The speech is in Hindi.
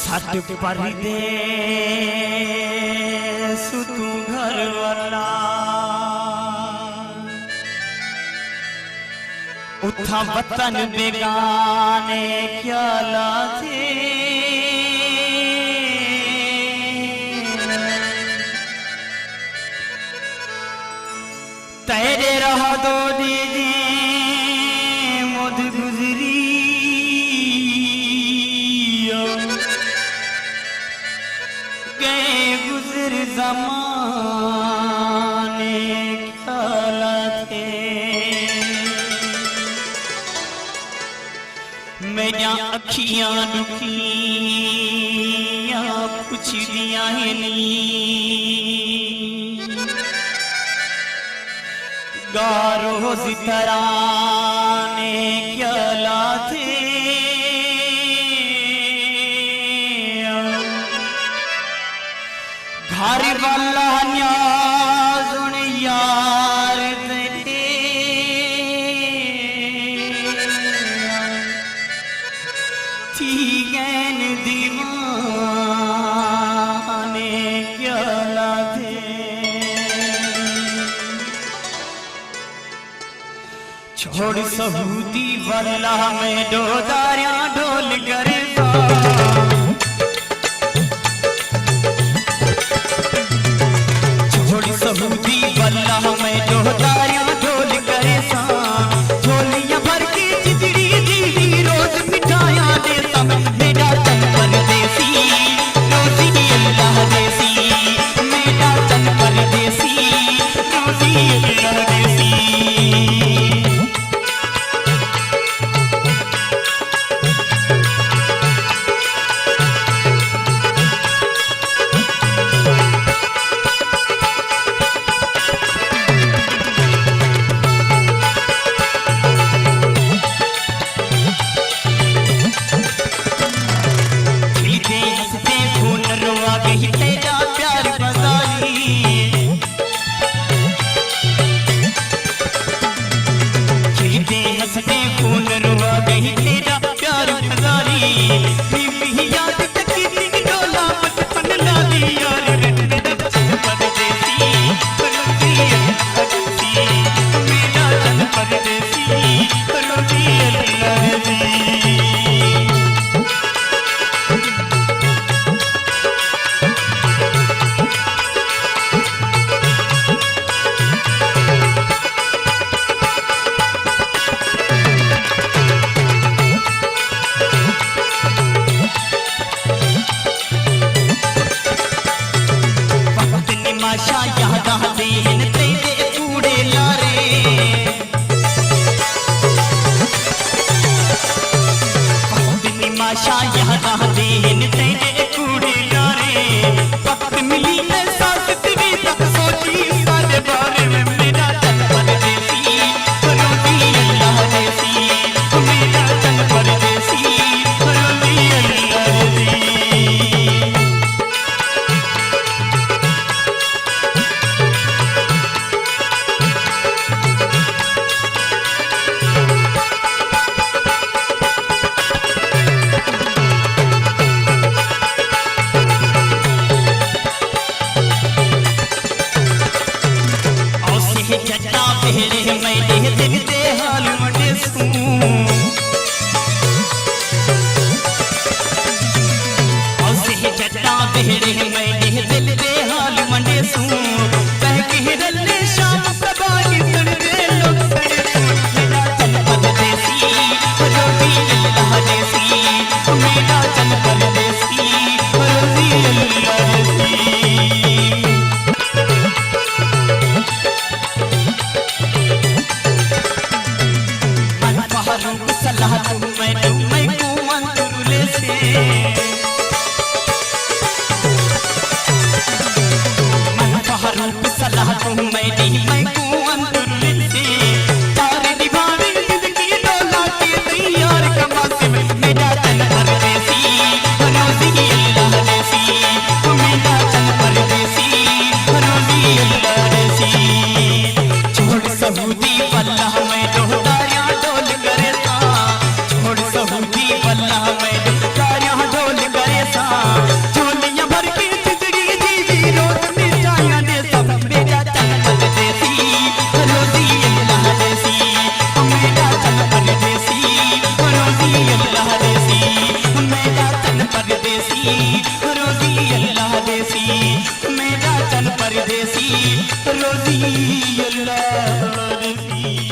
सट परदेस तू घर वाला उठा वतन बेगाने ख्याला थे तेरे रहा दो दीदी मुझ गुजरी गए गुजर ज़माने ख्याला थे मेरिया अखियां दुखियां पुछ दिया गारो सितराने ख्याला थे घर वाला न्याज़ुन यार तेरे थी गैन दीवाने ख्याला थे छोड़ सहूदी वाला में दो दारियां ढोल गरबा छोड़ सहूदी वाला में दो दारियां ढोल गरबा झोलियां भर के चितड़ी दीदी रोज मिठाइयां देता मेरा तन परदेसी रोजी अल्लाह देसी मेरा तन परदेसी रोजी अल्लाह देसी छोड़ सहूदी वल्लाह में तारियां ढोल करे सा मेरा चल परदेसी रोजी अल्लाह देसी।